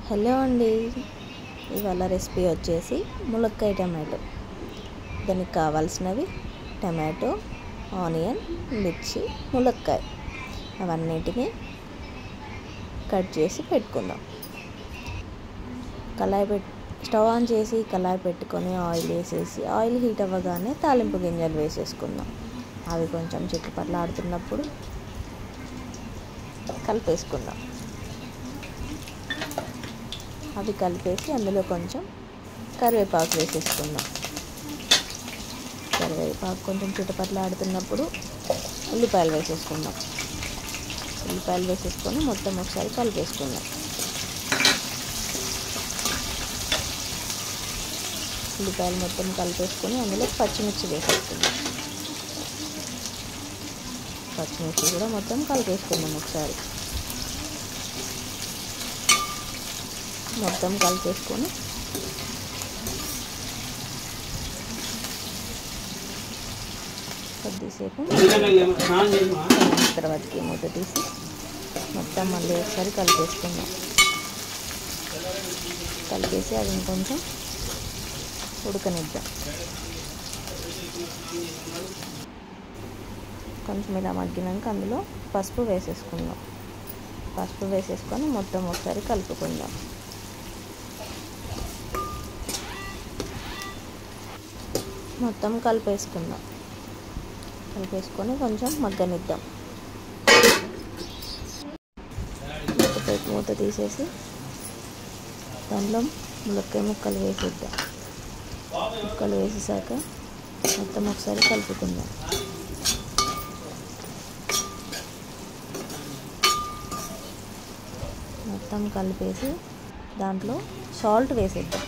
Hello అండి, ఇవాళ recipe వచ్చేసి ములక్కాయ టమాటో. దానికి కావాల్సినవి టమాటో, ఆనియన్, మిర్చి, ములక్కాయ అవన్నిటిని కట్ చేసి పెట్టుకుందాం. స్టవ్ ఆన్ చేసి కళాయి పెట్టుకొని ఆయిల్ వేసేసి ఆయిల్ హీట్ అవ్వగానే తాలింపు గింజలు వేసేసుకుందాం. అవి కొంచెం చిట్టుపట్లాడుతున్నప్పుడు కలిపేసుకుందాం. అవి కలిపేసి అందులో కొంచెం కరివేపాకు వేసేసుకుందాం. కరివేపాకు కొంచెం చిటపట్లాడుతున్నప్పుడు ఉల్లిపాయలు వేసేసుకుందాం. ఉల్లిపాయలు వేసేసుకొని మొత్తం ఒకసారి కలిపేసుకుందాం. ఉల్లిపాయలు మొత్తం కలిపేసుకొని అందులో పచ్చిమిర్చి వేసేసుకుందాం. పచ్చిమిర్చి కూడా మొత్తం కలిపేసుకుందాం. ఒకసారి మొత్తం కలిపేసుకొని కొద్దిసేపు తర్వాతకి మూత తీసి మొత్తం మళ్ళీ ఒకసారి కలిపేసుకుందాం. కలిపేసి అది కొంచెం ఉడకనిద్దాం. కొంచెం ఇలా మగ్గినాక అందులో పసుపు వేసేసుకుందాం. పసుపు వేసేసుకొని మొత్తం ఒకసారి కలుపుకుందాం. మొత్తం కలిపేసుకుందాం. కలిపేసుకొని కొంచెం మగ్గనిద్దాం. మూత తీసేసి దానిలో ములక్కాయ ముక్కలు వేసేద్దాం. ముక్కలు వేసేసాక మొత్తం ఒకసారి కలుపుకుందాం. మొత్తం కలిపేసి దాంట్లో సాల్ట్ వేసేద్దాం.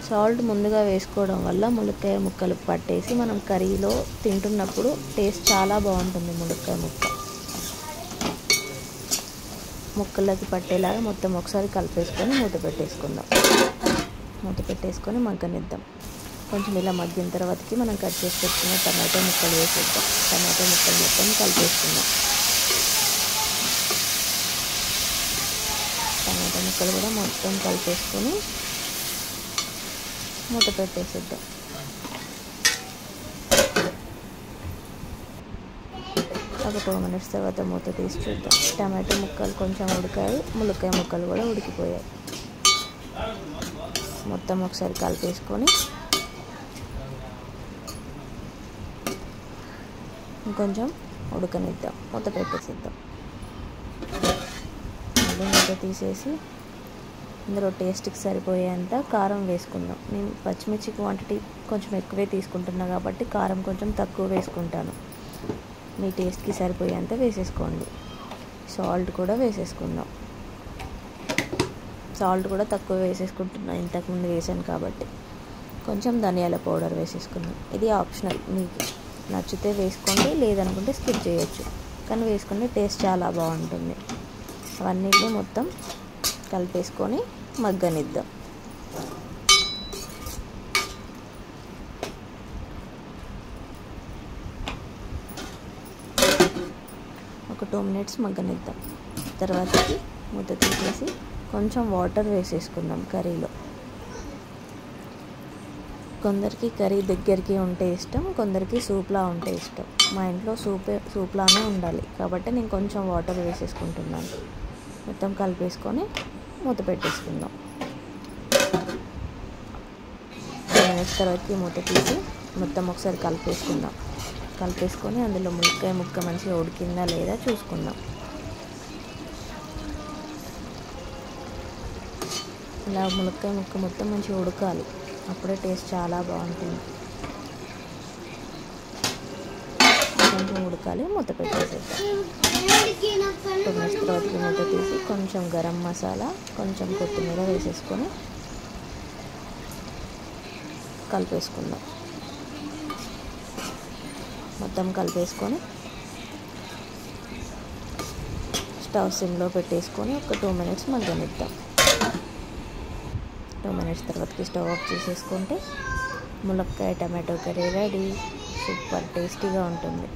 సాల్ట్ ముందుగా వేసుకోవడం వల్ల ములక్కాయ ముక్కలు పట్టేసి మనం కర్రీలో తింటున్నప్పుడు టేస్ట్ చాలా బాగుంటుంది. ములక్కాయ ముక్కలకి పట్టేలాగా మొత్తం ఒకసారి కలిపేసుకొని మూత పెట్టేసుకుందాం. మూత పెట్టేసుకొని మగ్గనిద్దాం. కొంచెం ఇలా మగ్గిన తర్వాతకి మనం కట్ చేసి పెట్టుకున్న టమాటో ముక్కలు వేసేద్దాం. టమాటో ముక్కలు మొత్తం కలిపేసుకుందాం. టమాటో ముక్కలు కూడా మొత్తం కలిపేసుకొని మూత పెట్టేసేద్దాం. ఒక 2 minutes తర్వాత మూత తీసి చూద్దాం. టమాటో ముక్కలు కొంచెం ఉడికాయి, ములక్కాయ ముక్కలు కూడా ఉడికిపోయాయి. మొత్తం ఒకసారి కలిపేసుకొని ఇంకొంచెం ఉడకనిద్దాం. మూత పెట్టేసిద్దాం. మళ్ళీ మూత తీసేసి ఇందులో టేస్ట్కి సరిపోయేంత కారం వేసుకుందాం. నేను పచ్చిమిర్చి క్వాంటిటీ కొంచెం ఎక్కువే తీసుకుంటున్నా కాబట్టి కారం కొంచెం తక్కువ వేసుకుంటాను. మీ టేస్ట్కి సరిపోయేంత వేసేసుకోండి. సాల్ట్ కూడా వేసేసుకుందాం. సాల్ట్ కూడా తక్కువ వేసేసుకుంటున్నాను, ఇంతకుముందు వేసాను కాబట్టి. కొంచెం ధనియాల పౌడర్ వేసేసుకుందాం. ఇది ఆప్షనల్, మీకు నచ్చితే వేసుకోండి, లేదనుకుంటే స్కిప్ చేయొచ్చు. కానీ వేసుకుంటే టేస్ట్ చాలా బాగుంటుంది. అవన్నిటిని మొత్తం కలిపేసుకొని మగ్గనిద్దాం. ఒక 2 minutes మగ్గనిద్దాం. తర్వాతకి మూత తీసేసి కొంచెం వాటర్ వేసేసుకుందాం. కర్రీలో కొందరికి కర్రీ దగ్గరికి ఉంటే ఇష్టం, కొందరికి సూప్లా ఉంటే ఇష్టం. మా ఇంట్లో సూప్లానే ఉండాలి కాబట్టి నేను కొంచెం వాటర్ వేసేసుకుంటున్నాను. మొత్తం కలిపేసుకొని మూత పెట్టేసుకుందాం. 2 minutes తర్వాతకి మూత తీసి మొత్తం ఒకసారి కలిపేసుకుందాం. కలిపేసుకొని అందులో ములక్కాయ ముక్క మంచిగా ఉడికిందా లేదా చూసుకుందాం. ఇలా ములక్కాయ ముక్క మొత్తం మంచిగా ఉడకాలి, అప్పుడే టేస్ట్ చాలా బాగుంటుంది. కొంచెం ఉడకాలి, మూత పెట్టేసేద్దాం. 2 minutes తర్వాతకి మూత తీసి కొంచెం గరం మసాలా, కొంచెం కొత్తిమీర వేసేసుకొని కలిపేసుకుందాం. మొత్తం కలిపేసుకొని స్టవ్ సిమ్లో పెట్టేసుకొని ఒక 2 minutes మగ్గనిద్దాం. 2 minutes తర్వాతకి స్టవ్ ఆఫ్ చేసేసుకుంటే ములక్కాయ టమాటో కర్రీ రెడీ. సూపర్ టేస్టీగా ఉంటుంది.